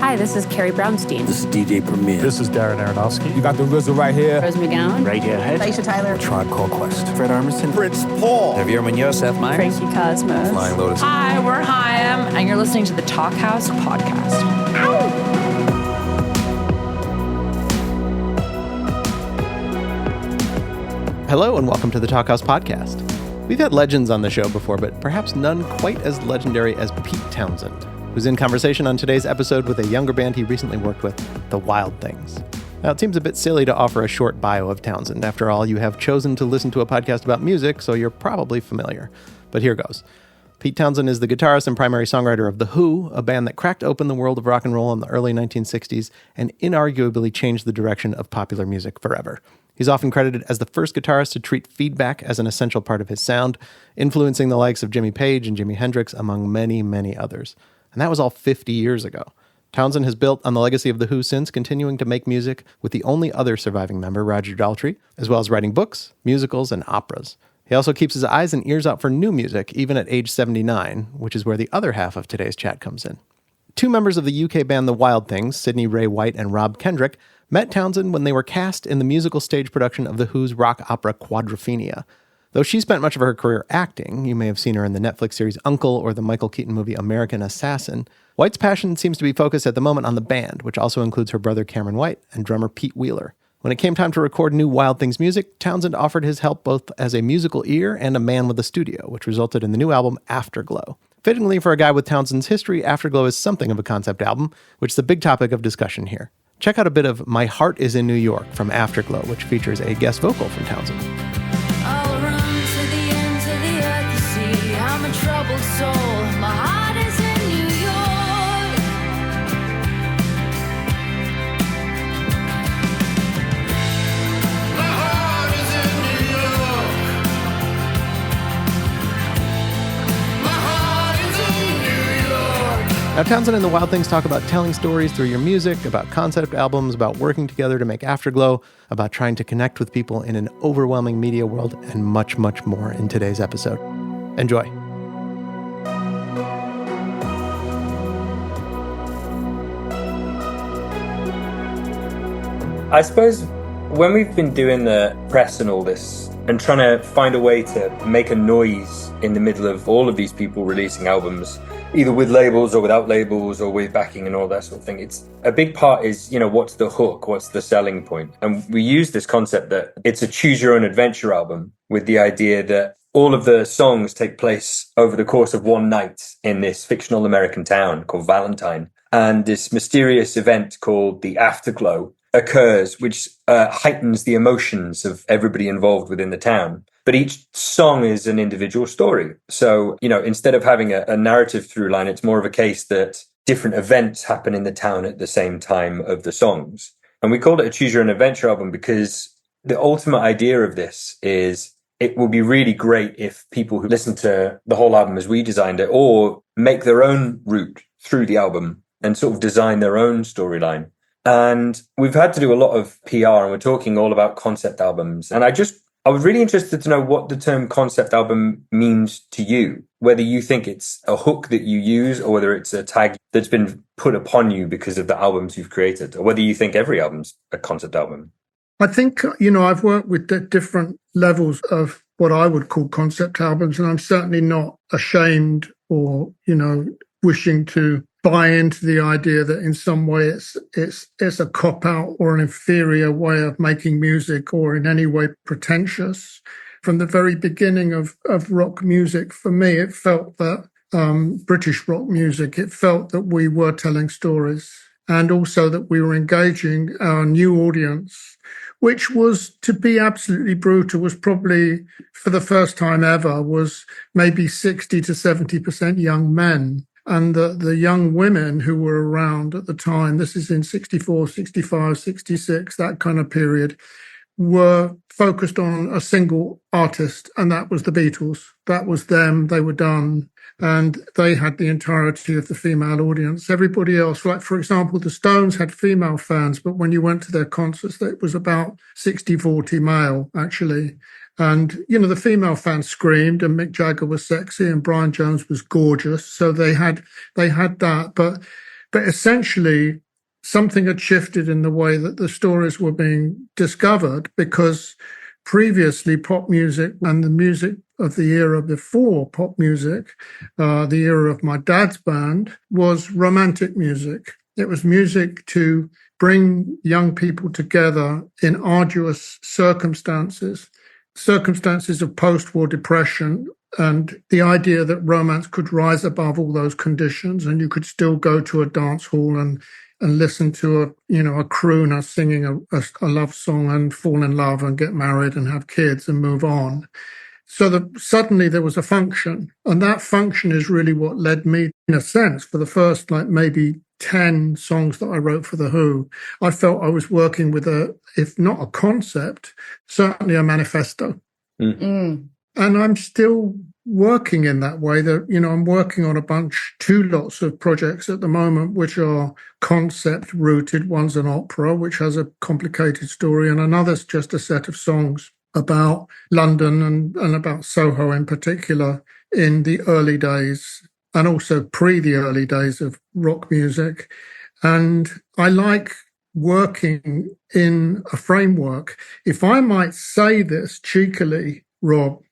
Hi, this is Carrie Brownstein. This is DJ Premier. This is Darren Aronofsky. You got the RZA right here. Rose McGowan. Radiohead. Aisha Tyler. Tribe Called Quest. Fred Armisen. Fritz Paul. Javier Munoz. Seth Meyers. Frankie Cosmos. Flying Lotus. Hi, we're Chaim, and you're listening to the Talkhouse Podcast. Hello and welcome to the Talkhouse Podcast. We've had legends on the show before, but perhaps none quite as legendary as Pete Townshend, who's in conversation on today's episode with a younger band he recently worked with, The Wild Things. Now, it seems a bit silly to offer a short bio of Townshend. After all, you have chosen to listen to a podcast about music, so you're probably familiar. But here goes. Pete Townshend is the guitarist and primary songwriter of The Who, a band that cracked open the world of rock and roll in the early 1960s and inarguably changed the direction of popular music forever. He's often credited as the first guitarist to treat feedback as an essential part of his sound, influencing the likes of Jimmy Page and Jimi Hendrix, among many, many others. And that was all 50 years ago. Townshend has built on the legacy of The Who since, continuing to make music with the only other surviving member, Roger Daltrey, as well as writing books, musicals, and operas. He also keeps his eyes and ears out for new music, even at age 79, which is where the other half of today's chat comes in. Two members of the UK band The Wild Things, Sidney Ray White and Rob Kendrick, met Townshend when they were cast in the musical stage production of The Who's rock opera Quadrophenia. Though she spent much of her career acting, you may have seen her in the Netflix series Uncle or the Michael Keaton movie American Assassin, White's passion seems to be focused at the moment on the band, which also includes her brother Cameron White and drummer Pete Wheeler. When it came time to record new Wild Things music, Townshend offered his help both as a musical ear and a man with a studio, which resulted in the new album Afterglow. Fittingly for a guy with Townshend's history, Afterglow is something of a concept album, which is the big topic of discussion here. Check out a bit of My Heart is in New York from Afterglow, which features a guest vocal from Townshend. I'll run to the ends of the earth to see I'm a troubled soul. My heart is in New York. My heart is in New York. My heart is in New York. Now, Townshend and the Wild Things talk about telling stories through your music, about concept albums, about working together to make Afterglow, about trying to connect with people in an overwhelming media world, and much, much more in today's episode. Enjoy. I suppose when we've been doing the press and all this and trying to find a way to make a noise in the middle of all of these people releasing albums, either with labels or without labels or with backing and all that sort of thing, it's a big part is, what's the hook? What's the selling point? And we use this concept that it's a choose your own adventure album with the idea that all of the songs take place over the course of one night in this fictional American town called Valentine. And this mysterious event called the Afterglow occurs, which heightens the emotions of everybody involved within the town. But each song is an individual story. So, instead of having a narrative through line, it's more of a case that different events happen in the town at the same time of the songs. And we called it a Choose Your Own Adventure album because the ultimate idea of this is it will be really great if people who listen to the whole album as we designed it or make their own route through the album and sort of design their own storyline. And we've had to do a lot of PR and we're talking all about concept albums. And I was really interested to know what the term concept album means to you, whether you think it's a hook that you use or whether it's a tag that's been put upon you because of the albums you've created, or whether you think every album's a concept album. I think, I've worked with different levels of what I would call concept albums, and I'm certainly not ashamed or, wishing to buy into the idea that in some way it's a cop-out or an inferior way of making music or in any way pretentious. From the very beginning of rock music, for me, it felt that British rock music, it felt that we were telling stories and also that we were engaging our new audience, which was, to be absolutely brutal, was probably, for the first time ever, was maybe 60 to 70% young men. And the young women who were around at the time, this is in 64, 65, 66, that kind of period, were focused on a single artist, and that was the Beatles. That was them. They were done. And they had the entirety of the female audience. Everybody else, like, for example, the Stones had female fans, but when you went to their concerts, it was about 60-40 male, actually. And, the female fans screamed and Mick Jagger was sexy and Brian Jones was gorgeous. So they had that. But But essentially, something had shifted in the way that the stories were being discovered, because previously pop music and the music of the era before pop music, the era of my dad's band, was romantic music. It was music to bring young people together in arduous circumstances of post-war depression, and the idea that romance could rise above all those conditions, and you could still go to a dance hall and listen to a crooner singing a love song and fall in love and get married and have kids and move on. So that suddenly there was a function, and that function is really what led me, in a sense, for the first maybe 10 songs that I wrote for The Who. I felt I was working with if not a concept, certainly a manifesto. And I'm still working in that way. That, I'm working on two lots of projects at the moment, which are concept rooted. One's an opera, which has a complicated story, and another's just a set of songs about London and about Soho in particular in the early days, and also the early days of rock music. And I like working in a framework. If I might say this cheekily, Rob,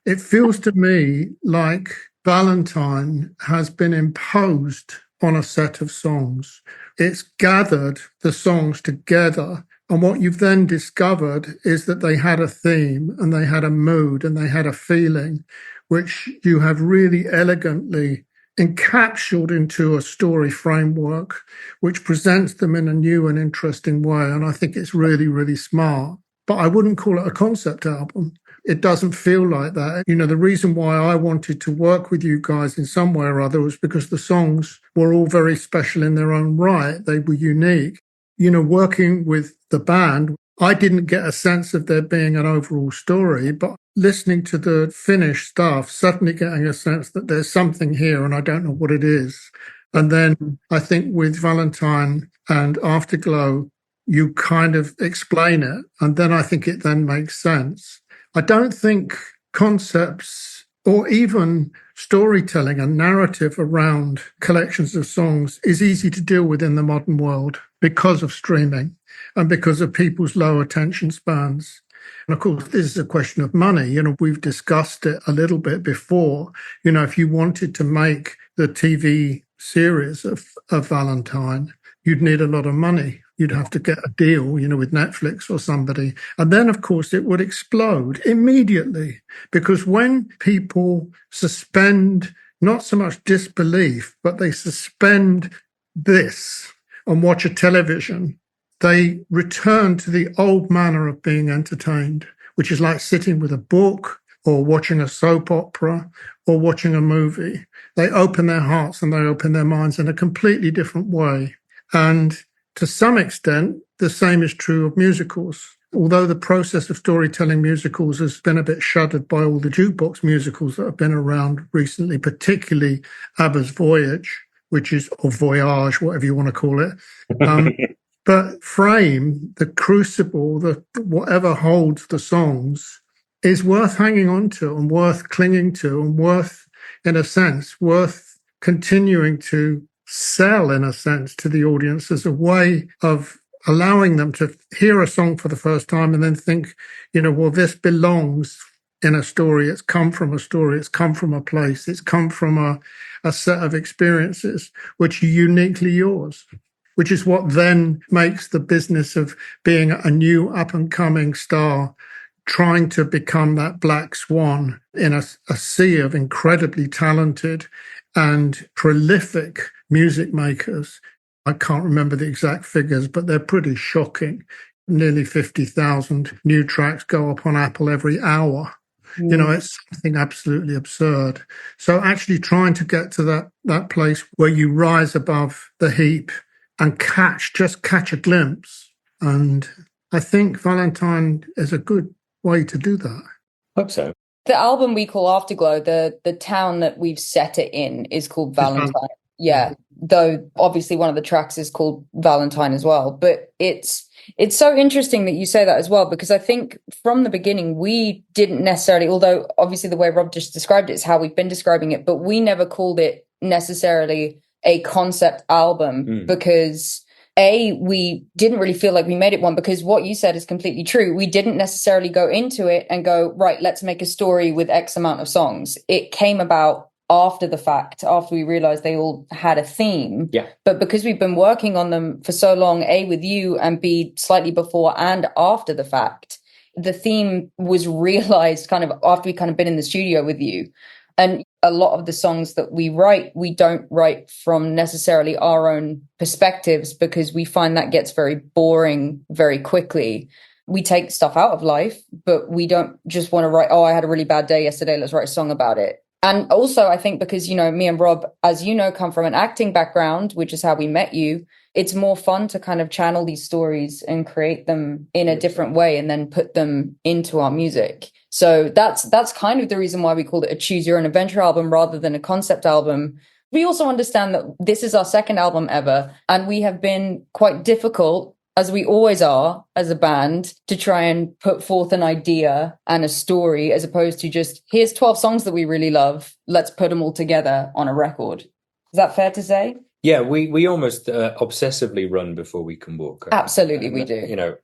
it feels to me like Valentine has been imposed on a set of songs. It's gathered the songs together, and what you've then discovered is that they had a theme and they had a mood and they had a feeling, which you have really elegantly encapsulated into a story framework, which presents them in a new and interesting way. And I think it's really, really smart. But I wouldn't call it a concept album. It doesn't feel like that. The reason why I wanted to work with you guys in some way or other was because the songs were all very special in their own right. They were unique. Working with the band, I didn't get a sense of there being an overall story, but listening to the finished stuff, suddenly getting a sense that there's something here and I don't know what it is. And then I think with Valentine and Afterglow, you kind of explain it, and then I think it then makes sense. I don't think concepts or even storytelling and narrative around collections of songs is easy to deal with in the modern world because of streaming and because of people's low attention spans. And of course, this is a question of money. We've discussed it a little bit before. If you wanted to make the TV series of Valentine, you'd need a lot of money. You'd have to get a deal, with Netflix or somebody. And then, of course, it would explode immediately, because when people suspend not so much disbelief, but they suspend this and watch a television, they return to the old manner of being entertained, which is like sitting with a book or watching a soap opera or watching a movie. They open their hearts and they open their minds in a completely different way. And to some extent, the same is true of musicals. Although the process of storytelling musicals has been a bit shuddered by all the jukebox musicals that have been around recently, particularly ABBA's Voyage, or Voyage, whatever you want to call it. But Frame, the crucible, whatever holds the songs, is worth hanging on to and worth clinging to and worth continuing to sell, in a sense, to the audience as a way of allowing them to hear a song for the first time and then think, well, this belongs in a story. It's come from a story. It's come from a place. It's come from a set of experiences which are uniquely yours, which is what then makes the business of being a new up-and-coming star, trying to become that black swan in a sea of incredibly talented and prolific music makers. I can't remember the exact figures, but they're pretty shocking. Nearly 50,000 new tracks go up on Apple every hour. It's something absolutely absurd. So actually trying to get to that place where you rise above the heap and catch a glimpse. And I think Valentine is a good way to do that. Hope so. The album we call Afterglow, the town that we've set it in is called Valentine. Yeah, though obviously one of the tracks is called Valentine as well. But it's so interesting that you say that as well, because I think from the beginning we didn't necessarily, although obviously the way Rob just described it is how we've been describing it, but we never called it necessarily a concept album because we didn't really feel like we made it one, because what you said is completely true. We didn't necessarily go into it and go, right, let's make a story with X amount of songs. It came about after the fact, after we realized they all had a theme. Yeah. But because we've been working on them for so long, A, with you, and B, slightly before and after the fact, the theme was realized kind of after we kind of been in the studio with you. And a lot of the songs that we write, we don't write from necessarily our own perspectives, because we find that gets very boring very quickly. We take stuff out of life, but we don't just want to write, oh, I had a really bad day yesterday, let's write a song about it. And also, I think because, you know, me and Rob, as you know, come from an acting background, which is how we met you, it's more fun to kind of channel these stories and create them in a different way and then put them into our music. So that's kind of the reason why we called it a Choose Your Own Adventure album rather than a concept album. We also understand that this is our second album ever, and we have been quite difficult, as we always are as a band, to try and put forth an idea and a story, as opposed to just, here's 12 songs that we really love, let's put them all together on a record. Is that fair to say? Yeah, we almost obsessively run before we can walk. Absolutely, we do. You know.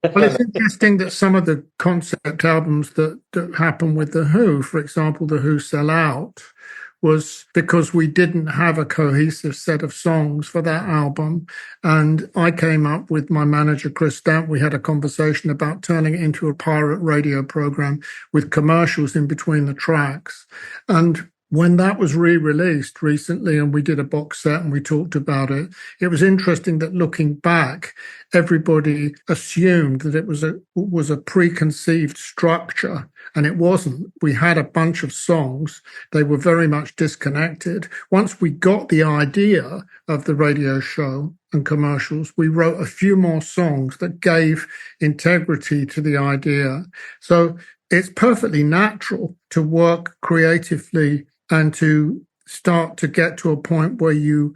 Well, it's interesting that some of the concept albums that happen with The Who, for example, The Who Sell Out, was because we didn't have a cohesive set of songs for that album. And I came up with my manager, Chris Stamp. We had a conversation about turning it into a pirate radio program with commercials in between the tracks. And when that was re-released recently and we did a box set and we talked about it, it was interesting that looking back, everybody assumed that it was a preconceived structure, and it wasn't. We had a bunch of songs. They were very much disconnected. Once we got the idea of the radio show and commercials, we wrote a few more songs that gave integrity to the idea. So it's perfectly natural to work creatively and to start to get to a point where you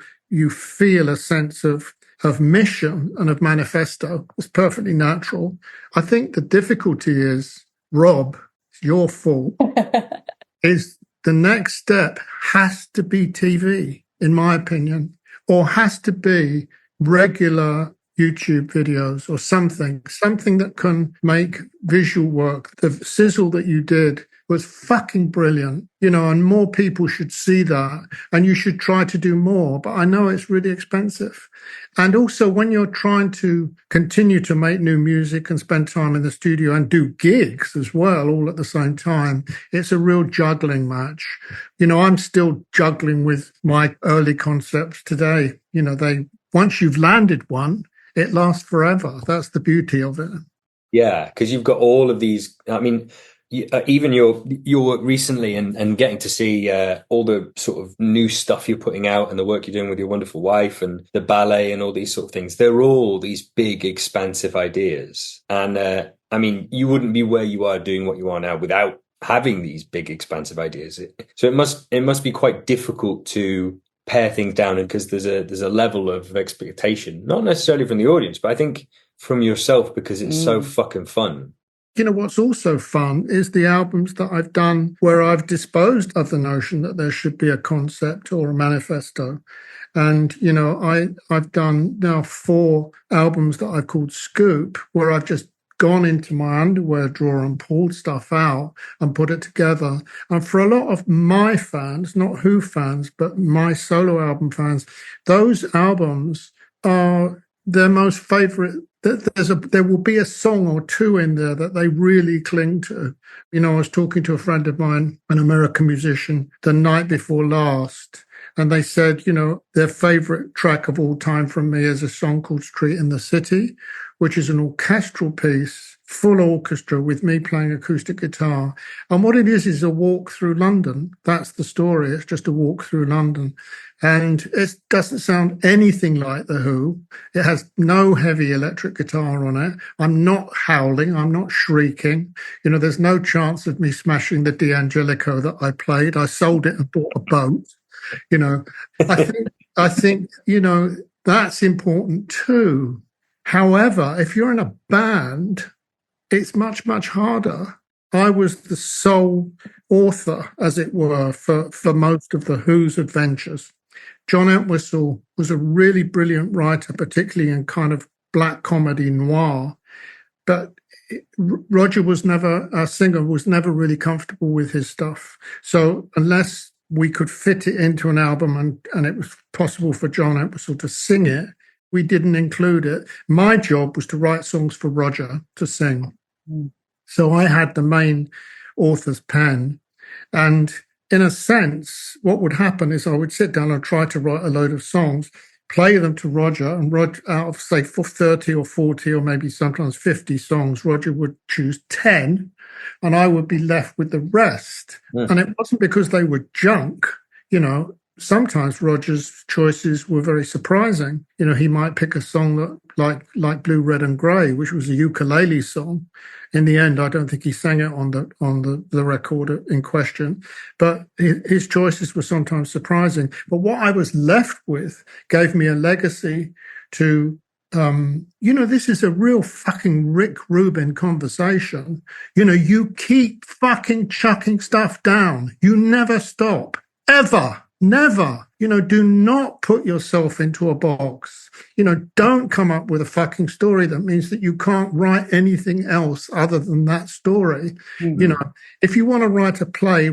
feel a sense of mission and of manifesto. It's perfectly natural. I think the difficulty is, Rob, it's your fault, is the next step has to be TV, in my opinion, or has to be regular YouTube videos or something that can make visual work. The sizzle that you did was fucking brilliant, you know, and more people should see that, and you should try to do more. But I know it's really expensive. And also, when you're trying to continue to make new music and spend time in the studio and do gigs as well, all at the same time, it's a real juggling match. You know, I'm still juggling with my early concepts today. You know, once you've landed one, it lasts forever. That's the beauty of it. Yeah, because you've got all of these. I mean, even your work recently and getting to see all the sort of new stuff you're putting out and the work you're doing with your wonderful wife and the ballet and all these sort of things. They're all these big, expansive ideas. And I mean, you wouldn't be where you are doing what you are now without having these big, expansive ideas. So it must be quite difficult to pare things down, because there's a level of expectation, not necessarily from the audience, but I think from yourself, because it's so fucking fun. You know, what's also fun is the albums that I've done where I've disposed of the notion that there should be a concept or a manifesto. And, you know, I've done now 4 albums that I've called Scoop, where I've just gone into my underwear drawer and pulled stuff out and put it together. And for a lot of my fans, not Who fans, but my solo album fans, those albums are their most favorite. There will be a song or two in there that they really cling to. You know, I was talking to a friend of mine, an American musician, the night before last, and they said, you know, their favorite track of all time from me is a song called Street in the City, which is an orchestral piece, full orchestra with me playing acoustic guitar. And what it is a walk through London. That's the story. It's just a walk through London. And it doesn't sound anything like The Who. It has no heavy electric guitar on it. I'm not howling. I'm not shrieking. You know, there's no chance of me smashing the D'Angelico that I played. I sold it and bought a boat. You know, I think, you know, that's important too. However, if you're in a band, it's much, much harder. I was the sole author, as it were, for most of The Who's adventures. John Entwistle was a really brilliant writer, particularly in kind of black comedy noir. But Roger was never, our singer, was never really comfortable with his stuff. So unless we could fit it into an album and it was possible for John Entwistle to sing it, we didn't include it. My job was to write songs for Roger to sing. So I had the main author's pen. And in a sense, what would happen is I would sit down and try to write a load of songs, play them to Roger, and Roger, out of, say, 30 or 40 or maybe sometimes 50 songs, Roger would choose 10, and I would be left with the rest. And it wasn't because they were junk, you know. Sometimes Roger's choices were very surprising. You know, he might pick a song that, like Blue, Red and Grey, which was a ukulele song. In the end, I don't think he sang it on the record in question, but his choices were sometimes surprising. But what I was left with gave me a legacy to, you know, this is a real fucking Rick Rubin conversation. You know, you keep fucking chucking stuff down. You never stop, ever. Never, you know, do not put yourself into a box. You know, don't come up with a fucking story that means that you can't write anything else other than that story. You know, if you want to write a play,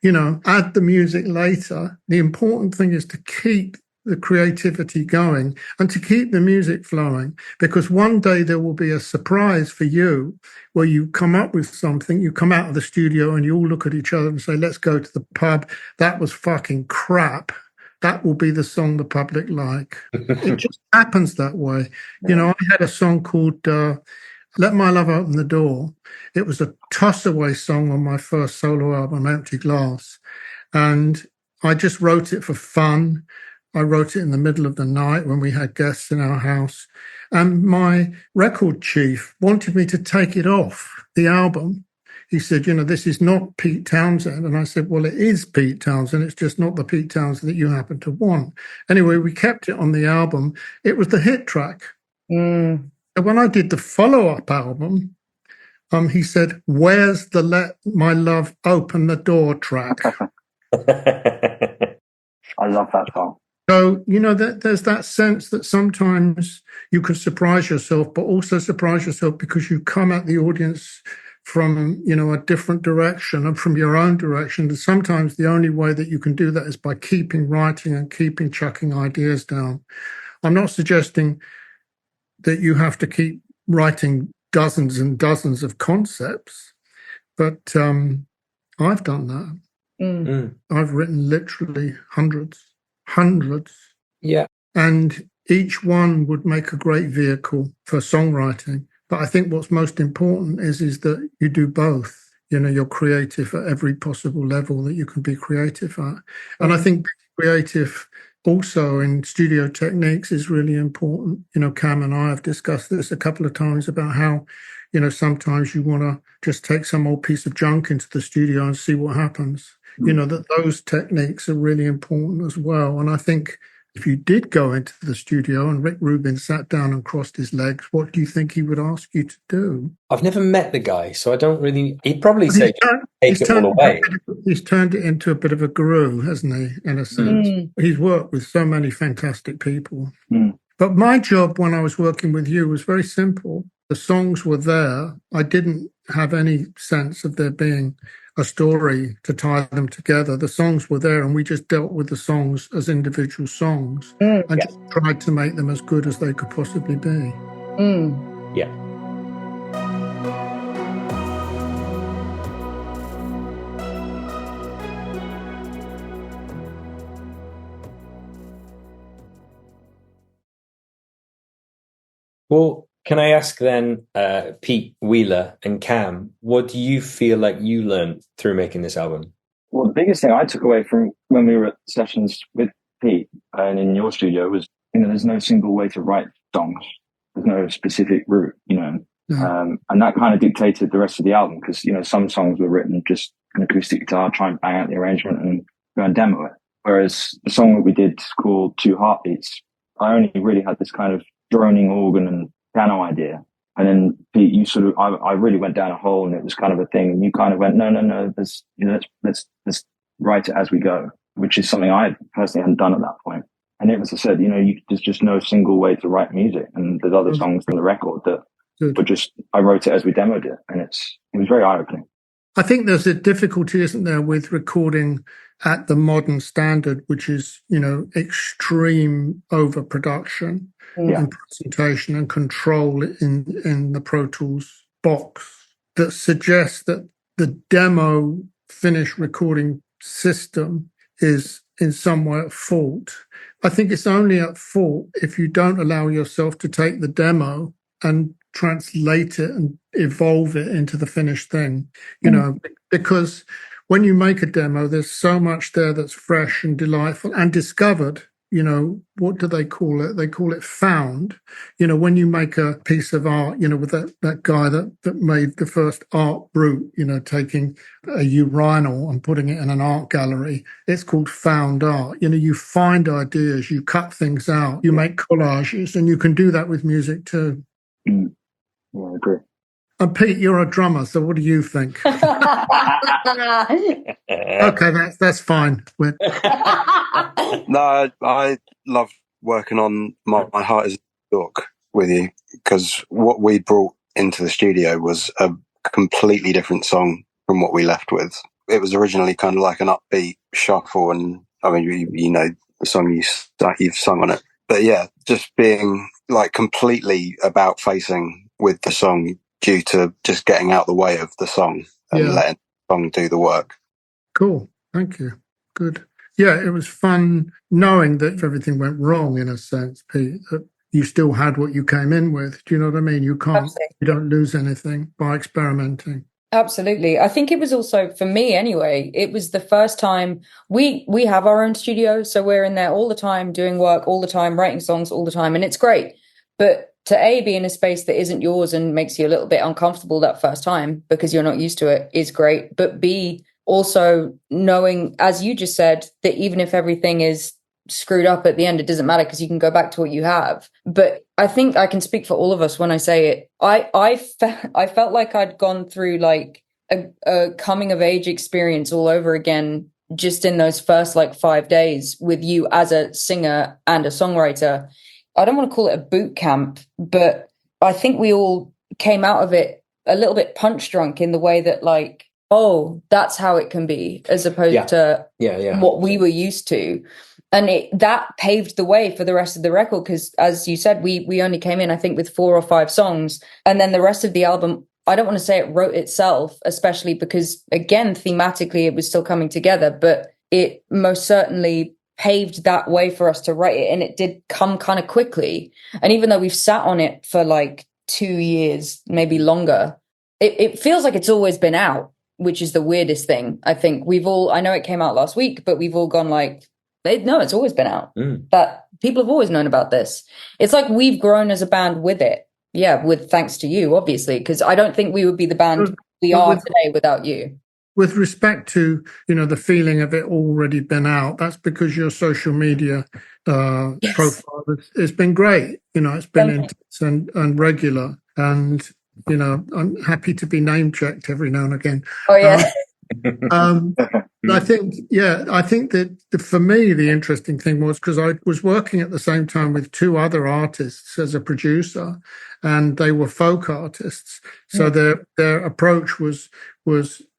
you know, add the music later. The important thing is to keep the creativity going and to keep the music flowing, because one day there will be a surprise for you where you come up with something, you come out of the studio and you all look at each other and say, let's go to the pub. That was fucking crap. That will be the song the public like. It just happens that way. You know, I had a song called Let My Love Open the Door. It was a toss-away song on my first solo album, Empty Glass. And I just wrote it for fun. I wrote it in the middle of the night when we had guests in our house. And my record chief wanted me to take it off the album. He said, you know, this is not Pete Townshend. And I said, well, it is Pete Townshend. It's just not the Pete Townshend that you happen to want. Anyway, we kept it on the album. It was the hit track. And when I did the follow-up album, he said, where's the Let My Love Open the Door track? I love that song. So, you know, there's that sense that sometimes you can surprise yourself, but also surprise yourself because you come at the audience from, you know, a different direction and from your own direction. And sometimes the only way that you can do that is by keeping writing and keeping chucking ideas down. I'm not suggesting that you have to keep writing dozens and dozens of concepts, but I've done that. I've written literally hundreds. Yeah. And each one would make a great vehicle for songwriting. But I think what's most important is that you do both. You know, you're creative at every possible level that you can be creative at. And I think creative also in studio techniques is really important. You know, Cam and I have discussed this a couple of times about how, you know, sometimes you want to just take some old piece of junk into the studio and see what happens. You know, that those techniques are really important as well. And I think if you did go into the studio and Rick Rubin sat down and crossed his legs, what do you think he would ask you to do? I've never met the guy, so I don't really... He'd probably say, take it all away. He's turned it into a bit of a guru, hasn't he, in a sense? He's worked with so many fantastic people. But my job when I was working with you was very simple. The songs were there. I didn't have any sense of there being a story to tie them together. The songs were there and we just dealt with the songs as individual songs and just tried to make them as good as they could possibly be. Yeah. Well, can I ask then, Pete, Wheeler and Cam, what do you feel like you learned through making this album? Well, the biggest thing I took away from when we were at sessions with Pete and in your studio was, you know, there's no single way to write songs. There's no specific route, you know. And that kind of dictated the rest of the album because, you know, some songs were written just an acoustic guitar, try and bang out the arrangement and go and demo it. Whereas the song that we did called Two Heartbeats, I only really had this kind of droning organ and piano idea. And then Pete, you sort of, I really went down a hole and it was kind of a thing. And you kind of went, no, there's, you know, let's write it as we go. which is something I personally hadn't done at that point. And as I said, there's just no single way to write music. And there's other songs on the record that were just, I wrote it as we demoed it. And it was very eye-opening. I think there's a difficulty, isn't there, with recording at the modern standard, which is, extreme overproduction and presentation and control in the Pro Tools box, that suggests that the demo finished recording system is in some way at fault. I think it's only at fault if you don't allow yourself to take the demo and translate it and evolve it into the finished thing, because when you make a demo, there's so much there that's fresh and delightful and discovered. What do they call it? They call it found. When you make a piece of art, with that guy that made the first art brute, taking a urinal and putting it in an art gallery, it's called found art. You find ideas, you cut things out, you make collages, and you can do that with music too. Mm. Yeah, I agree. And Pete, you're a drummer, so what do you think? Okay, that's fine. No, I love working on My Heart Is a Book with you, because what we brought into the studio was a completely different song from what we left with. It was originally kind of like an upbeat shuffle, and I mean, the song you've sung on it. But yeah, just being like completely about facing with the song due to just getting out the way of the song and letting the song do the work. Cool. Thank you. Good. Yeah, it was fun knowing that if everything went wrong, in a sense, Pete, that you still had what you came in with. Do you know what I mean? You don't lose anything by experimenting. Absolutely. I think it was also, for me anyway, it was the first time we have our own studio. So we're in there all the time, doing work all the time, writing songs all the time. And it's great. But to be in a space that isn't yours and makes you a little bit uncomfortable that first time because you're not used to it is great. But B, also knowing, as you just said, that even if everything is screwed up at the end, it doesn't matter because you can go back to what you have. But I think I can speak for all of us when I say it. I felt like I'd gone through like a coming of age experience all over again just in those first 5 days with you as a singer and a songwriter. I don't want to call it a boot camp, but I think we all came out of it a little bit punch drunk in the way that oh, that's how it can be, as opposed to what we were used to. And that paved the way for the rest of the record, because as you said, we only came in, I think, with 4 or 5 songs. And then the rest of the album, I don't want to say it wrote itself, especially because, again, thematically, it was still coming together, but it most certainly paved that way for us to write it. And it did come kind of quickly. And even though we've sat on it for 2 years, maybe longer, it feels like it's always been out, which is the weirdest thing. I think I know it came out last week, but we've all gone no, it's always been out. That people have always known about this. It's like we've grown as a band with it. Yeah, with thanks to you, obviously, because I don't think we would be the band we are today without you. With respect to, the feeling of it already been out, that's because your social media profile has been great. It's been intense and regular. And, I'm happy to be name checked every now and again. Oh, yeah. I think that for me, the interesting thing was because I was working at the same time with 2 other artists as a producer, and they were folk artists. So their approach was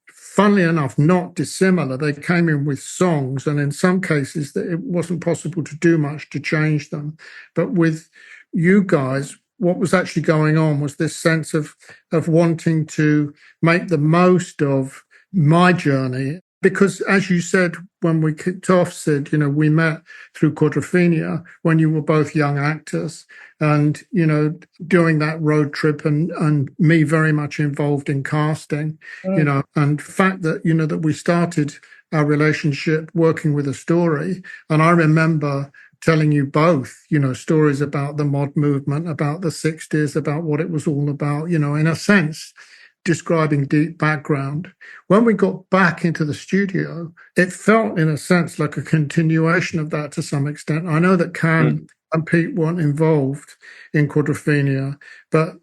funnily enough not dissimilar. They came in with songs, and in some cases that it wasn't possible to do much to change them. But with you guys, what was actually going on was this sense of wanting to make the most of my journey. Because as you said, when we kicked off, Sid, we met through Quadrophenia when you were both young actors, and, during that road trip and me very much involved in casting, and the fact that, that we started our relationship working with a story. And I remember telling you both, stories about the mod movement, about the 60s, about what it was all about, in a sense, describing deep background. When we got back into the studio, it felt, in a sense, like a continuation of that to some extent. I know that Cam and Pete weren't involved in Quadrophenia, but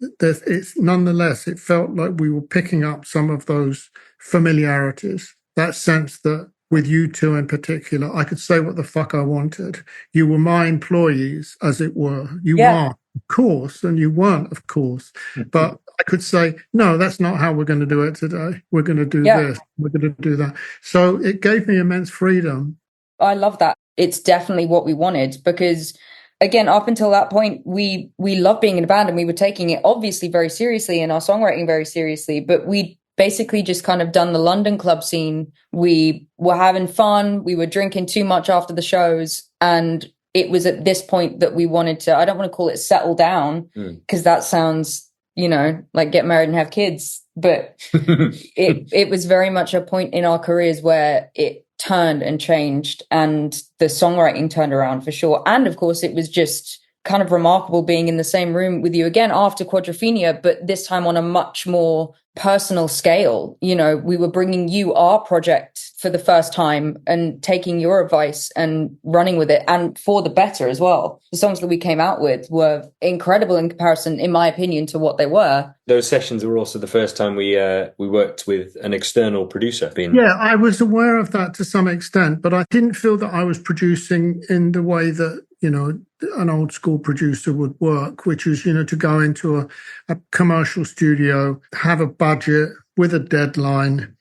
nonetheless, it felt like we were picking up some of those familiarities, that sense that with you two in particular, I could say what the fuck I wanted. You were my employees, as it were. You are, of course, and you weren't, of course. But I could say, no, that's not how we're going to do it today. We're going to do this. We're going to do that. So it gave me immense freedom. I love that. It's definitely what we wanted because, again, up until that point, we loved being in a band and we were taking it obviously very seriously and our songwriting very seriously, but we basically just kind of done the London club scene. We were having fun. We were drinking too much after the shows. And it was at this point that we wanted to, I don't want to call it settle down because that sounds, like get married and have kids. But it was very much a point in our careers where it turned and changed and the songwriting turned around for sure. And of course, it was just kind of remarkable being in the same room with you again after Quadrophenia, but this time on a much more personal scale. We were bringing you our project for the first time and taking your advice and running with it, and for the better as well. The songs that we came out with were incredible in comparison, in my opinion, to what they were. Those sessions were also the first time we worked with an external producer. Yeah, I was aware of that to some extent, but I didn't feel that I was producing in the way that an old school producer would work, which is, to go into a commercial studio, have a budget with a deadline.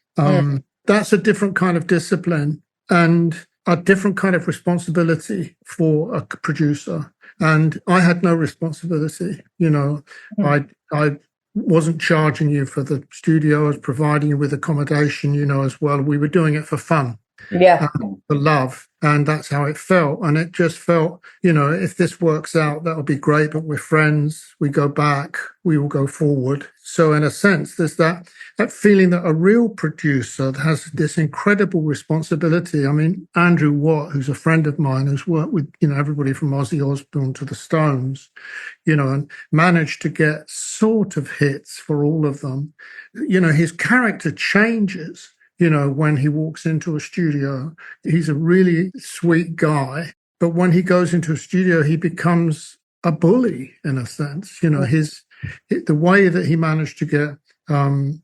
That's a different kind of discipline and a different kind of responsibility for a producer. And I had no responsibility. I wasn't charging you for the studio. I was providing you with accommodation, as well. We were doing it for fun. Yeah. For love. And that's how it felt. And it just felt, if this works out, that'll be great, but we're friends. We go back, we will go forward. So in a sense, there's that feeling that a real producer has this incredible responsibility. I mean, Andrew Watt, who's a friend of mine, who's worked with, everybody from Ozzy Osbourne to the Stones, and managed to get sort of hits for all of them. His character changes. When he walks into a studio, he's a really sweet guy. But when he goes into a studio, he becomes a bully in a sense. The way that he managed to get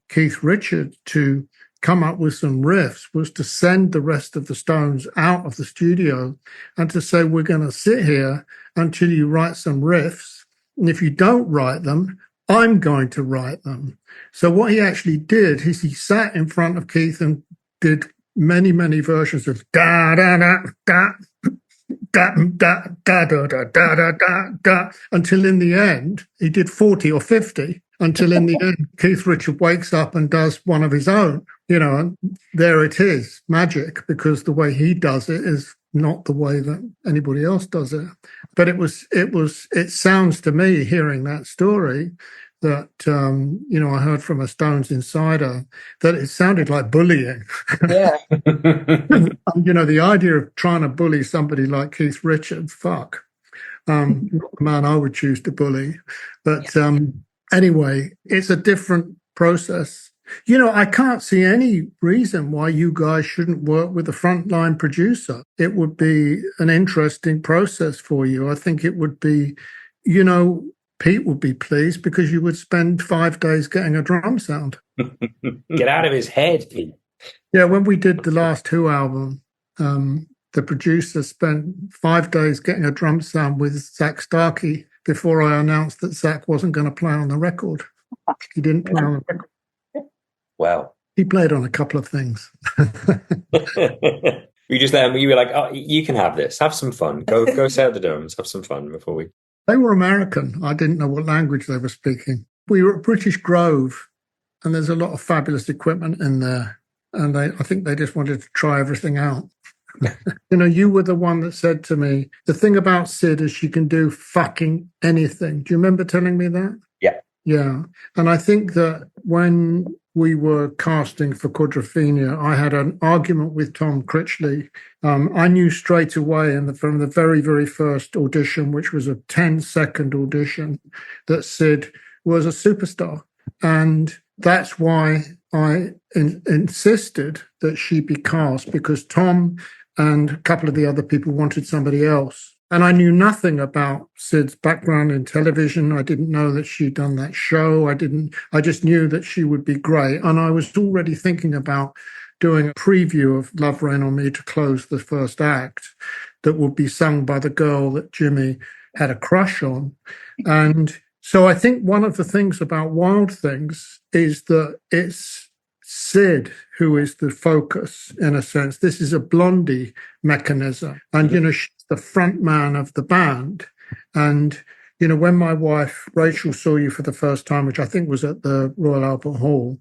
Keith Richards to come up with some riffs was to send the rest of the Stones out of the studio and to say, we're going to sit here until you write some riffs. And if you don't write them, I'm going to write them. So what he actually did is he sat in front of Keith and did many, many versions of da da da da da da da da da da da da da until in the end he did 40 or 50. Until in the end Keith Richards wakes up and does one of his own. And there it is, magic, because the way he does it is not the way that anybody else does it. But it sounds to me, hearing that story, that, I heard from a Stones insider that it sounded like bullying. Yeah. The idea of trying to bully somebody like Keith Richards, fuck. Not the man I would choose to bully. But anyway, it's a different process. I can't see any reason why you guys shouldn't work with a frontline producer. It would be an interesting process for you. I think it would be, Pete would be pleased because you would spend 5 days getting a drum sound. Get out of his head, Pete. Yeah, when we did the last Who album, the producer spent 5 days getting a drum sound with Zach Starkey before I announced that Zach wasn't going to play on the record. He didn't play on the record. Wow. He played on a couple of things. You just let him, you were like, oh, you can have this. Have some fun. Go set out the drums. Have some fun before we... They were American. I didn't know what language they were speaking. We were at British Grove, and there's a lot of fabulous equipment in there. And I think they just wanted to try everything out. You were the one that said to me, the thing about Sid is she can do fucking anything. Do you remember telling me that? Yeah. Yeah. And I think that when we were casting for Quadrophenia, I had an argument with Tom Critchley. I knew straight away from the very, very first audition, which was a 10-second audition, that Sid was a superstar. And that's why I insisted that she be cast, because Tom and a couple of the other people wanted somebody else. And I knew nothing about Sid's background in television. I didn't know that she'd done that show. I just knew that she would be great. And I was already thinking about doing a preview of Love Rain on Me to close the first act that would be sung by the girl that Jimi had a crush on. And so I think one of the things about Wild Things is that it's Sid who is the focus, in a sense. This is a Blondie mechanism. And, she's the front man of the band. And, when my wife, Rachel, saw you for the first time, which I think was at the Royal Albert Hall,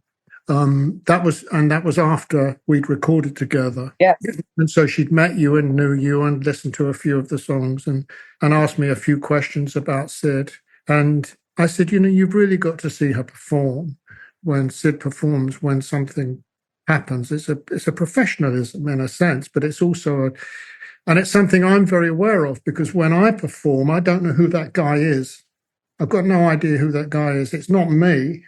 that was after we'd recorded together. Yeah. And so she'd met you and knew you and listened to a few of the songs and asked me a few questions about Sid. And I said, you've really got to see her perform. When Sid performs, when something happens, it's a professionalism in a sense, but it's also and it's something I'm very aware of, because when I perform, I don't know who that guy is. I've got no idea who that guy is. It's not me.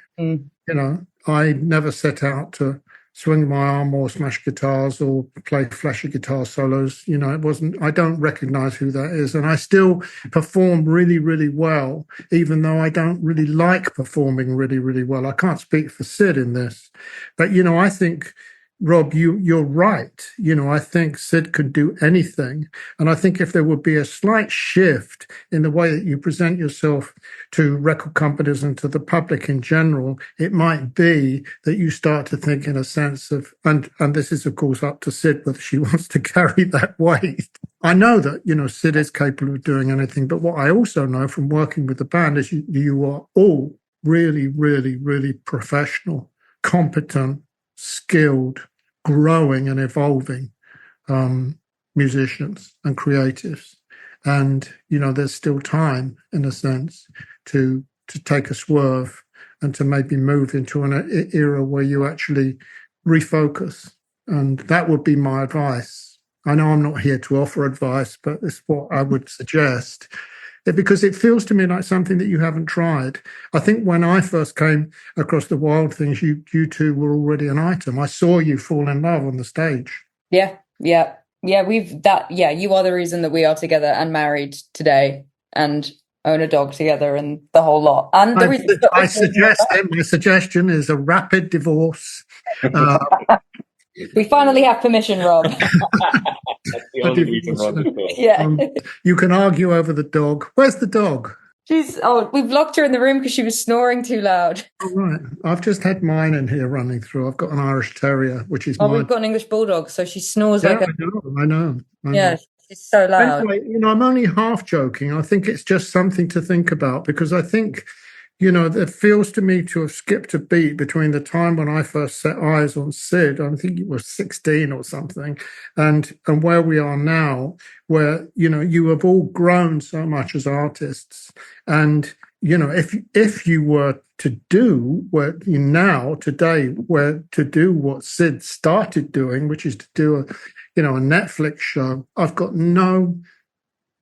I never set out to swing my arm or smash guitars or play flashy guitar solos. I don't recognize who that is. And I still perform really, really well, even though I don't really like performing really, really well. I can't speak for Sid in this. But, I think, Rob, you're right. I think Sid could do anything. And I think if there would be a slight shift in the way that you present yourself to record companies and to the public in general, it might be that you start to think in a sense of, and this is, of course, up to Sid whether she wants to carry that weight. I know that, Sid is capable of doing anything. But what I also know from working with the band is you are all really, really, really professional, competent, skilled, growing and evolving musicians and creatives. And, there's still time, in a sense, to take a swerve and to maybe move into an era where you actually refocus. And that would be my advice. I know I'm not here to offer advice, but it's what I would suggest. Because it feels to me like something that you haven't tried. I think when I first came across the Wild Things, you two were already an item. I saw you fall in love on the stage. Yeah. You are the reason that we are together and married today and own a dog together and the whole lot. And the reason my suggestion is a rapid divorce. We finally have permission, Rob. That's the only reason Rob is there. Yeah. You can argue over the dog. Where's the dog? We've locked her in the room because she was snoring too loud. Oh, right. I've just had mine in here running through. I've got an Irish Terrier, which is we've got an English Bulldog, so she snores like I know. Yeah, she's so loud. Anyway, I'm only half joking. I think it's just something to think about, because I think, it feels to me to have skipped a beat between the time when I first set eyes on Sid, I think it was 16 or something, and where we are now, where, you have all grown so much as artists. And, if you were to do what Sid started doing, which is to do a Netflix show,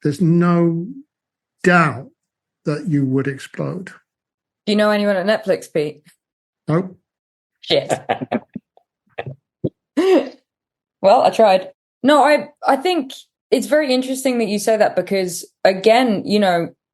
there's no doubt that you would explode. Do you know anyone at Netflix, Pete? Nope. Shit. Well, I tried. No, I think it's very interesting that you say that, because, again,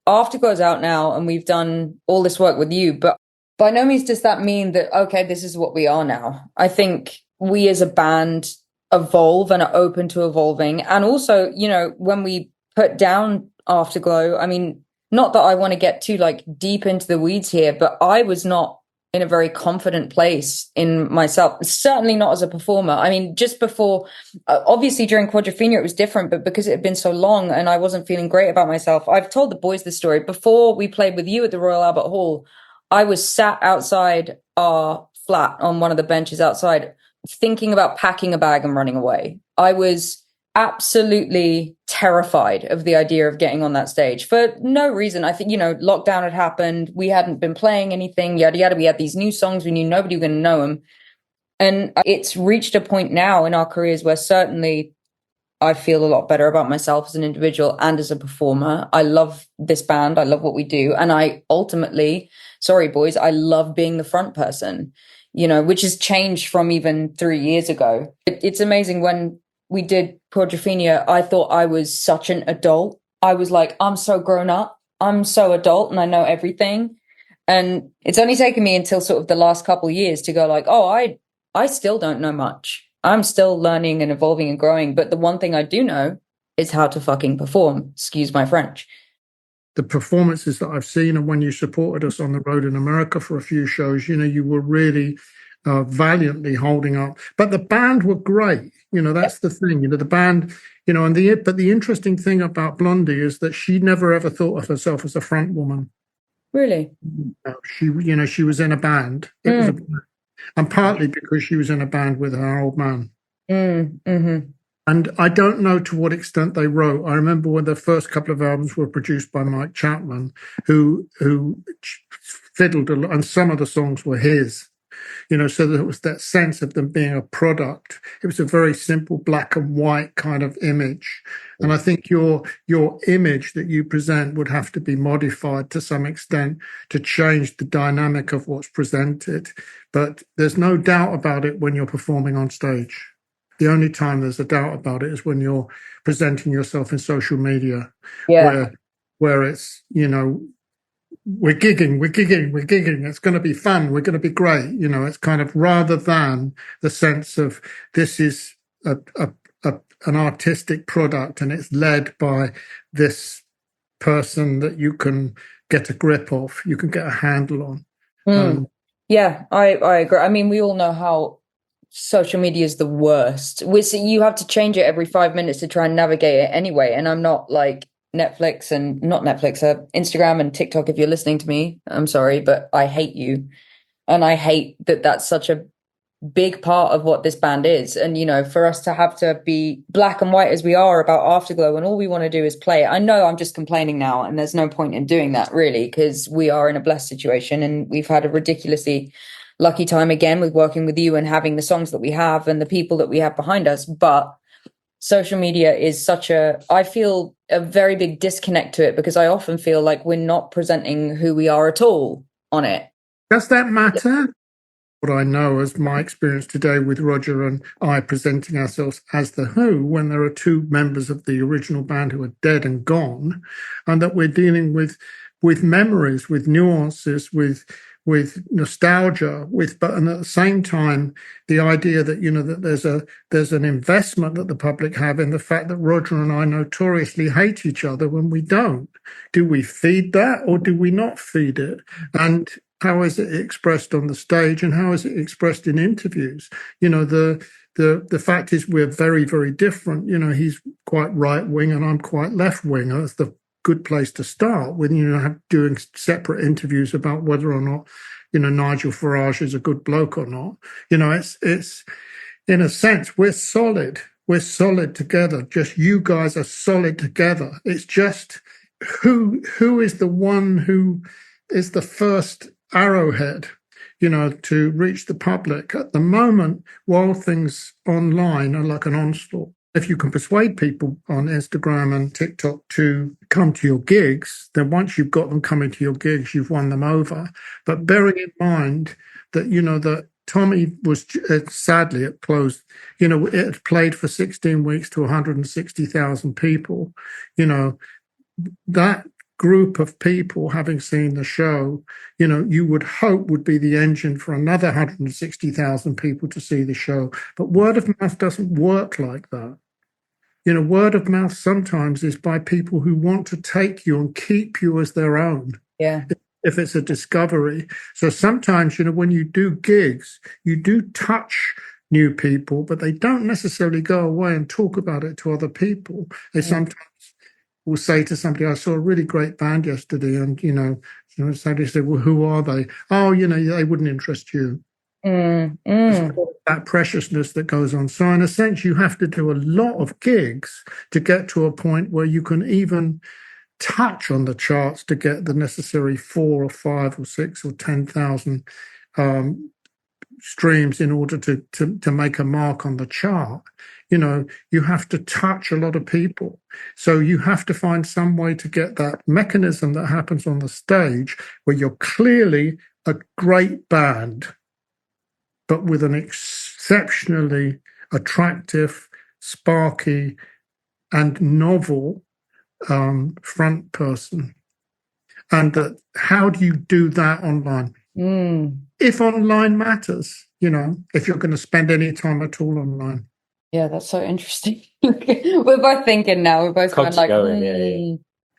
Afterglow's out now and we've done all this work with you, but by no means does that mean that, okay, this is what we are now. I think we as a band evolve and are open to evolving. And also, when we put down Afterglow, I mean, not that I want to get too deep into the weeds here, but I was not in a very confident place in myself, certainly not as a performer. I mean, just before, obviously during Quadrophenia, it was different, but because it had been so long and I wasn't feeling great about myself, I've told the boys this story. Before we played with you at the Royal Albert Hall, I was sat outside our flat on one of the benches outside, thinking about packing a bag and running away. I was absolutely terrified of the idea of getting on that stage for no reason. I think, lockdown had happened. We hadn't been playing anything, yada, yada. We had these new songs. We knew nobody was going to know them. And it's reached a point now in our careers where certainly I feel a lot better about myself as an individual and as a performer. I love this band. I love what we do. And I ultimately, sorry, boys, I love being the front person, which has changed from even 3 years ago. It's amazing. When we did Quadrophenia, I thought I was such an adult. I was like, I'm so grown up. I'm so adult and I know everything. And it's only taken me until sort of the last couple of years to go like, oh, I still don't know much. I'm still learning and evolving and growing. But the one thing I do know is how to fucking perform. Excuse my French. The performances that I've seen, and when you supported us on the road in America for a few shows, you were really valiantly holding up. But the band were great. That's the thing. The band, but the interesting thing about Blondie is that she never ever thought of herself as a front woman. Really? She was in a band. It was and partly because she was in a band with her old man. Mm-hmm. And I don't know to what extent they wrote. I remember when the first couple of albums were produced by Mike Chapman, who fiddled a lot, and some of the songs were his. So there was that sense of them being a product. It was a very simple black and white kind of image. And I think your image that you present would have to be modified to some extent to change the dynamic of what's presented. But there's no doubt about it when you're performing on stage. The only time there's a doubt about it is when you're presenting yourself in social media, where it's, we're gigging. It's going to be fun. We're going to be great. It's kind of, rather than the sense of this is an artistic product and it's led by this person that you can get a grip of, you can get a handle on. Yeah, I agree. I mean, we all know how social media is the worst. You have to change it every 5 minutes to try and navigate it anyway. And I'm not like Instagram and TikTok. If you're listening to me, I'm sorry, but I hate you. And I hate that that's such a big part of what this band is. And, for us to have to be black and white as we are about Afterglow and all we want to do is play. I know I'm just complaining now and there's no point in doing that really, because we are in a blessed situation and we've had a ridiculously lucky time again with working with you and having the songs that we have and the people that we have behind us. But social media is I feel a very big disconnect to it, because I often feel like we're not presenting who we are at all on it. Does that matter? What I know as my experience today with Roger and I presenting ourselves as The Who, when there are two members of the original band who are dead and gone, and that we're dealing with memories, with nuances, with nostalgia, and at the same time, the idea that that there's an investment that the public have in the fact that Roger and I notoriously hate each other when we don't. Do we feed that or do we not feed it? And how is it expressed on the stage, and how is it expressed in interviews? The fact is we're very, very different. He's quite right wing and I'm quite left wing. That's the good place to start with, doing separate interviews about whether or not, Nigel Farage is a good bloke or not. It's in a sense, we're solid together. Just you guys are solid together. It's just who is the one who is the first arrowhead, to reach the public. At the moment, while things online are like an onslaught, if you can persuade people on Instagram and TikTok to come to your gigs, then once you've got them coming to your gigs, you've won them over. But bearing in mind that, that Tommy was, sadly, it closed, it had played for 16 weeks to 160,000 people. That group of people, having seen the show, you would hope would be the engine for another 160,000 people to see the show. But word of mouth doesn't work like that. Word of mouth sometimes is by people who want to take you and keep you as their own. Yeah. If it's a discovery. So sometimes, when you do gigs, you do touch new people, but they don't necessarily go away and talk about it to other people. They sometimes will say to somebody, I saw a really great band yesterday, and somebody said, well, who are they? Oh, they wouldn't interest you. That preciousness that goes on. So in a sense, you have to do a lot of gigs to get to a point where you can even touch on the charts to get the necessary 4 or 5 or 6 or 10,000 streams in order to make a mark on the chart. You have to touch a lot of people. So you have to find some way to get that mechanism that happens on the stage where you're clearly a great band, but with an exceptionally attractive, sparky, and novel front person. And how do you do that online? If online matters. you know, if you're going to spend any time at all online. Yeah, that's so interesting. We're both thinking now. We're both kind of like, Yeah.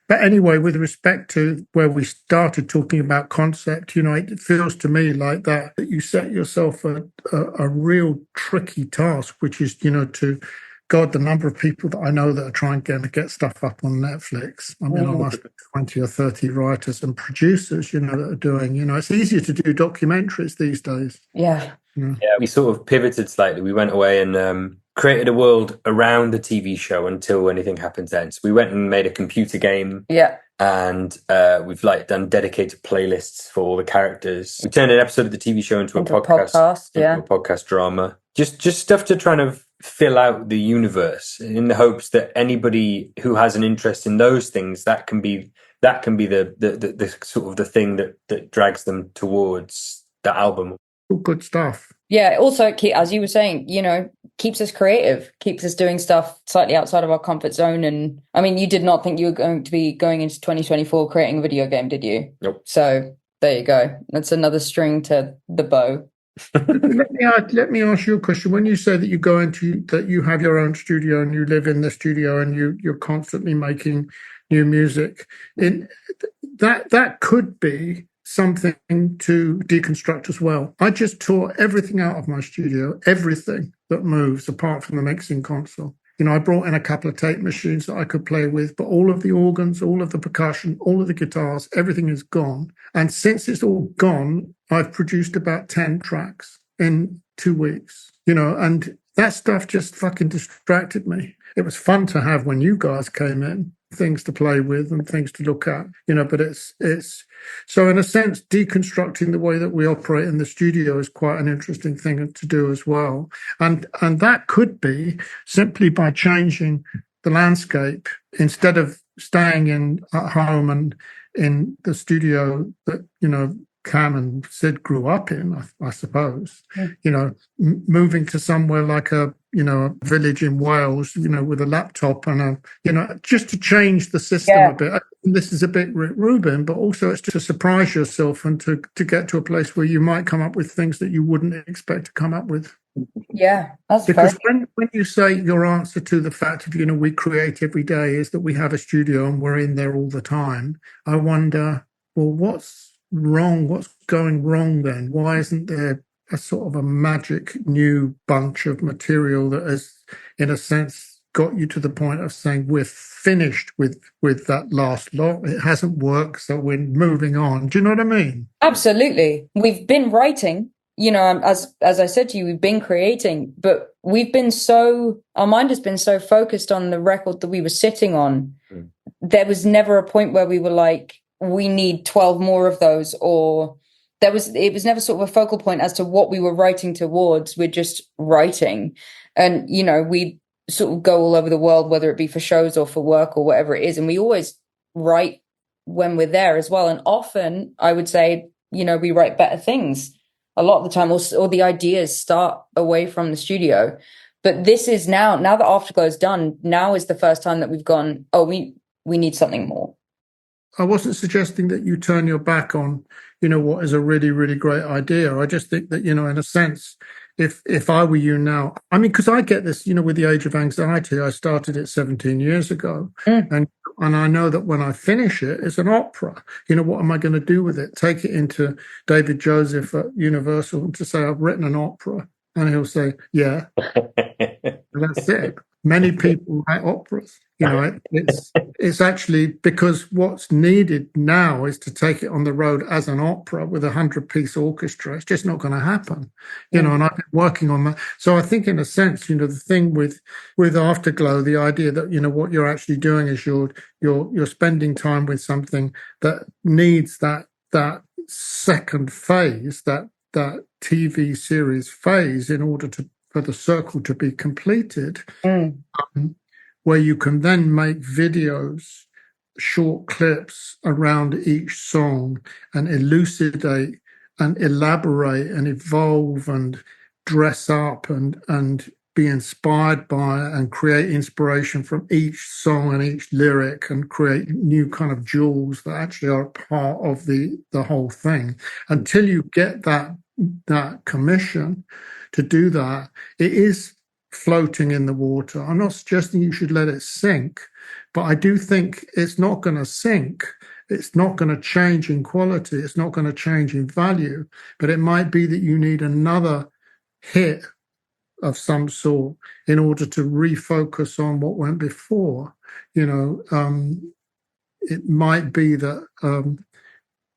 But anyway, with respect to where we started talking about concept, you know, it feels to me like that you set yourself a real tricky task, which is, you know, to God, the number of people that I know that are trying to get stuff up on Netflix. I mean, I must be 20 or 30 writers and producers, you know, that are doing, you know, it's easier to do documentaries these days. Yeah. Yeah, we sort of pivoted slightly. We went away and created a world around the TV show until anything happens then. So we went and made a computer game. Yeah. And we've like done dedicated playlists for all the characters. We turned an episode of the TV show into a podcast, yeah. into a podcast drama. Just stuff to try and fill out the universe in the hopes that anybody who has an interest in those things, that can be the sort of the thing that drags them towards the album. Good stuff. Yeah, also, as you were saying, you know, keeps us creative, keeps us doing stuff slightly outside of our comfort zone. And I mean, you did not think you were going to be going into 2024 creating a video game, did you? Nope. So there you go. That's another string to the bow. Let me ask you a question. When you say that that you have your own studio and you live in the studio and you're constantly making new music, that could be something to deconstruct as well. I just tore everything out of my studio, everything that moves apart from the mixing console. You know, I brought in a couple of tape machines that I could play with, but all of the organs, all of the percussion, all of the guitars, everything is gone. And since it's all gone, I've produced about 10 tracks in 2 weeks, you know, and that stuff just fucking distracted me. It was fun to have when you guys came in, things to play with and things to look at, you know, but it's so in a sense, deconstructing the way that we operate in the studio is quite an interesting thing to do as well. And that could be simply by changing the landscape instead of staying at home and in the studio that, you know, Cam and Sid grew up in, I suppose, you know, moving to somewhere like a village in Wales, you know, with a laptop and just to change the system a bit. This is a bit Rick Rubin, but also it's to surprise yourself and to get to a place where you might come up with things that you wouldn't expect to come up with. Yeah, that's because when you say your answer to the fact of, you know, we create every day is that we have a studio and we're in there all the time, I wonder, well, what's wrong? What's going wrong then? Why isn't there a sort of a magic new bunch of material that has, in a sense, got you to the point of saying we're finished with that last lot? It hasn't worked, so we're moving on. Do you know what I mean? Absolutely. We've been writing, you know, as I said to you, we've been creating, but our mind has been so focused on the record that we were sitting on. There was never a point where we were like, we need 12 more of those, or it was never sort of a focal point as to what we were writing towards. We're just writing. And, you know, we sort of go all over the world, whether it be for shows or for work or whatever it is. And we always write when we're there as well. And often I would say, you know, we write better things a lot of the time, or the ideas start away from the studio. But this is now that Afterglow is done, now is the first time that we've gone, oh, we need something more. I wasn't suggesting that you turn your back on, you know, what is a really, really great idea. I just think that, you know, in a sense, if I were you now, I mean, because I get this, you know, with the age of anxiety, I started it 17 years ago. And I know that when I finish it, it's an opera. You know, what am I going to do with it? Take it into David Joseph at Universal to say, I've written an opera. And he'll say, yeah, that's it. Many people write operas. You know, it's actually because what's needed now is to take it on the road as an opera with a 100-piece orchestra. It's just not going to happen, you know, and I've been working on that. So I think in a sense, you know, the thing with Afterglow, the idea that, you know, what you're actually doing is you're spending time with something that needs that second phase, that TV series phase in order for the circle to be completed, where you can then make videos, short clips around each song and elucidate and elaborate and evolve and dress up and be inspired by and create inspiration from each song and each lyric and create new kind of jewels that actually are part of the whole thing. Until you get that that commission to do that, it is floating in the water. I'm not suggesting you should let it sink, but I do think it's not going to sink. It's not going to change in quality. It's not going to change in value, but it might be that you need another hit of some sort in order to refocus on what went before. It might be that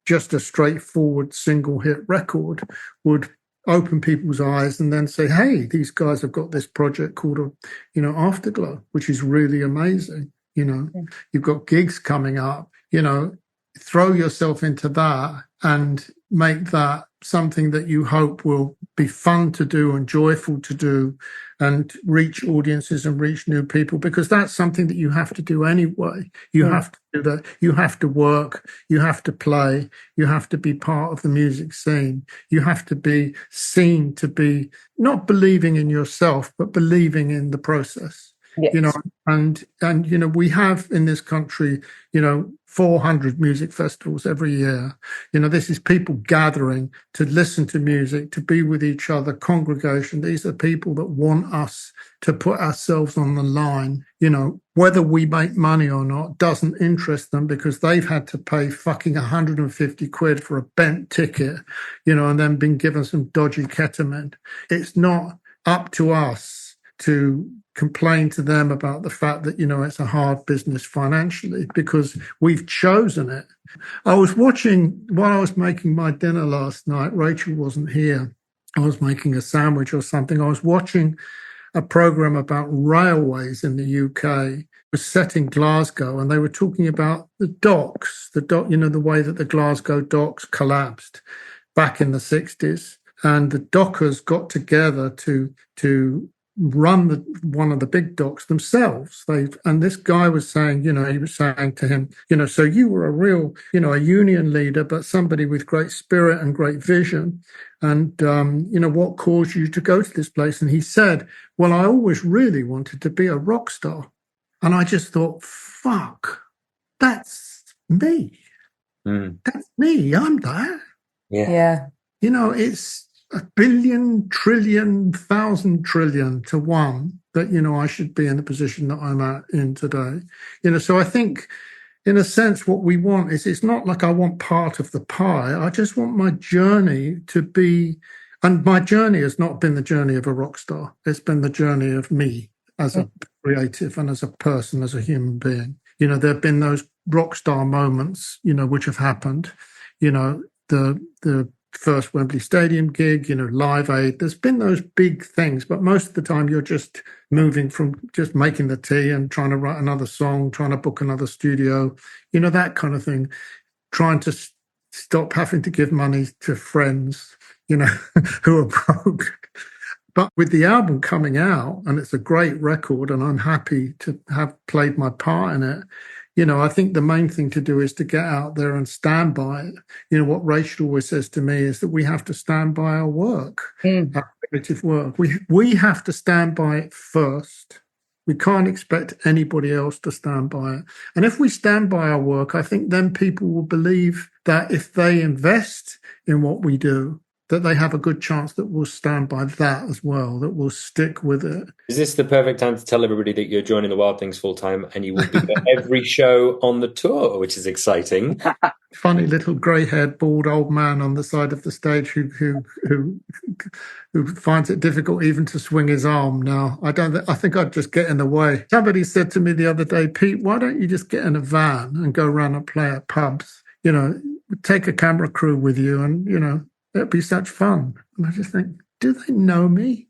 just a straightforward single hit record would open people's eyes and then say, hey, these guys have got this project called, Afterglow, which is really amazing. You've got gigs coming up, throw yourself into that and make that something that you hope will be fun to do and joyful to do and reach audiences and reach new people, because that's something that you have to do anyway. You have to do that. You have to work. You have to play. You have to be part of the music scene. You have to be seen to be not believing in yourself, but believing in the process. Yes. And we have in this country, 400 music festivals every year. This is people gathering to listen to music, to be with each other, congregation. These are people that want us to put ourselves on the line. Whether we make money or not doesn't interest them, because they've had to pay fucking 150 quid for a bent ticket, and then been given some dodgy ketamine. It's not up to us to complain to them about the fact that, it's a hard business financially, because we've chosen it. I was watching, while I was making my dinner last night, Rachel wasn't here. I was making a sandwich or something. I was watching a program about railways in the UK. It was set in Glasgow, and they were talking about the docks, the way that the Glasgow docks collapsed back in the 60s. And the dockers got together to run one of the big docks themselves. And this guy was saying, he was saying to him, so you were a real, a union leader, but somebody with great spirit and great vision. And, what caused you to go to this place? And he said, well, I always really wanted to be a rock star. And I just thought, fuck, that's me. That's me. I'm that. Yeah. It's a billion, trillion, 1,000 trillion to one that, I should be in the position that I'm in today. So I think, in a sense, what we want is, it's not like I want part of the pie. I just want my journey to be, and my journey has not been the journey of a rock star. It's been the journey of me as a creative and as a person, as a human being. There have been those rock star moments, which have happened, the first Wembley Stadium gig, Live Aid. There's been those big things, but most of the time you're just moving from just making the tea and trying to write another song, trying to book another studio, that kind of thing, trying to stop having to give money to friends, who are broke. But with the album coming out, and it's a great record, and I'm happy to have played my part in it, I think the main thing to do is to get out there and stand by it. What Rachel always says to me is that we have to stand by our work, our creative work. We have to stand by it first. We can't expect anybody else to stand by it. And if we stand by our work, I think then people will believe that if they invest in what we do, that they have a good chance that we'll stand by that as well, that we'll stick with it. Is this the perfect time to tell everybody that you're joining the Wild Things full time and you will be at every show on the tour, which is exciting? Funny little grey-haired, bald old man on the side of the stage who finds it difficult even to swing his arm now. I think I'd just get in the way. Somebody said to me the other day, Pete, why don't you just get in a van and go around and play at pubs? Take a camera crew with you and, it'd be such fun. And I just think, do they know me?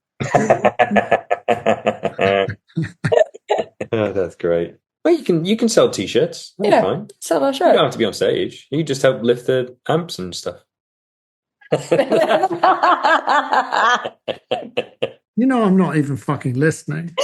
Oh, that's great. Well, you can sell t-shirts. That'll be fine. Sell our shirt. You don't have to be on stage. You just help lift the amps and stuff. I'm not even fucking listening.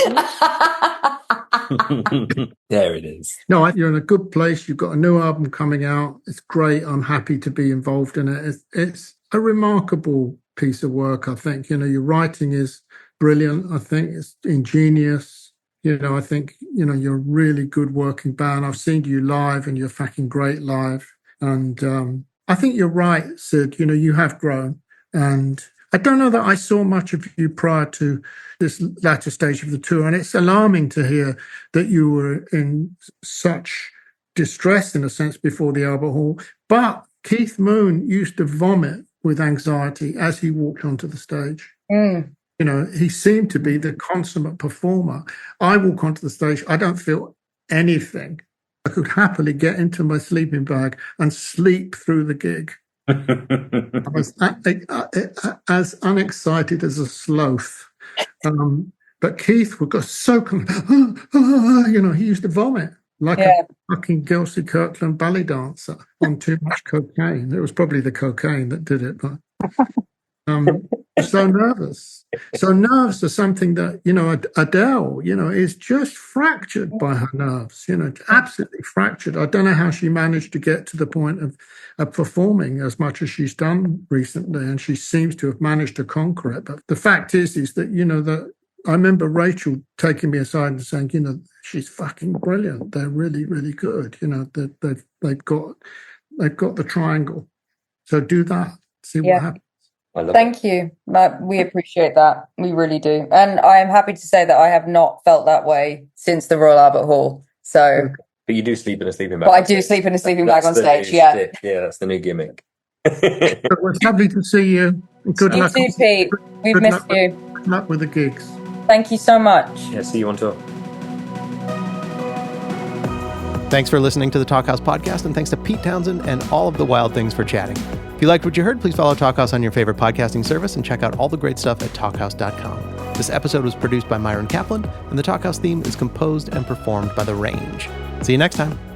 There it is. No, you're in a good place. You've got a new album coming out. It's great. I'm happy to be involved in it. It's a remarkable piece of work, I think. Your writing is brilliant. I think it's ingenious. I think, you're a really good working band. I've seen you live and you're fucking great live. And I think you're right, Sid. You have grown And I don't know that I saw much of you prior to this latter stage of the tour. And it's alarming to hear that you were in such distress, in a sense, before the Albert Hall. But Keith Moon used to vomit with anxiety as he walked onto the stage. You know, he seemed to be the consummate performer. I walk onto the stage, I don't feel anything. I could happily get into my sleeping bag and sleep through the gig. I was as unexcited as a sloth. But Keith would go so, you know, he used to vomit like a fucking Gilsey Kirkland ballet dancer on too much cocaine. It was probably the cocaine that did it, but so nervous. So nerves are something that, you know, Adele, you know, is just fractured by her nerves, you know, absolutely fractured. I don't know how she managed to get to the point of performing as much as she's done recently, and she seems to have managed to conquer it. But the fact is that, you know, that I remember Rachel taking me aside and saying, you know, she's fucking brilliant. They're really, really good. You know, they've got the triangle. So do that. See what happens. Thank you. We appreciate that. We really do. And I am happy to say that I have not felt that way since the Royal Albert Hall. So, but you do sleep in a sleeping bag. But I do sleep in a sleeping bag on stage. Yeah, that's the new gimmick. It was lovely to see you. Good luck. You too, Pete. We've missed you. Good luck with the gigs. Thank you so much. Yeah, see you on tour. Thanks for listening to the Talkhouse Podcast, and thanks to Pete Townshend and all of the Wild Things for chatting. If you liked what you heard, please follow Talkhouse on your favorite podcasting service and check out all the great stuff at talkhouse.com. This episode was produced by Myron Kaplan, and the Talkhouse theme is composed and performed by The Range. See you next time.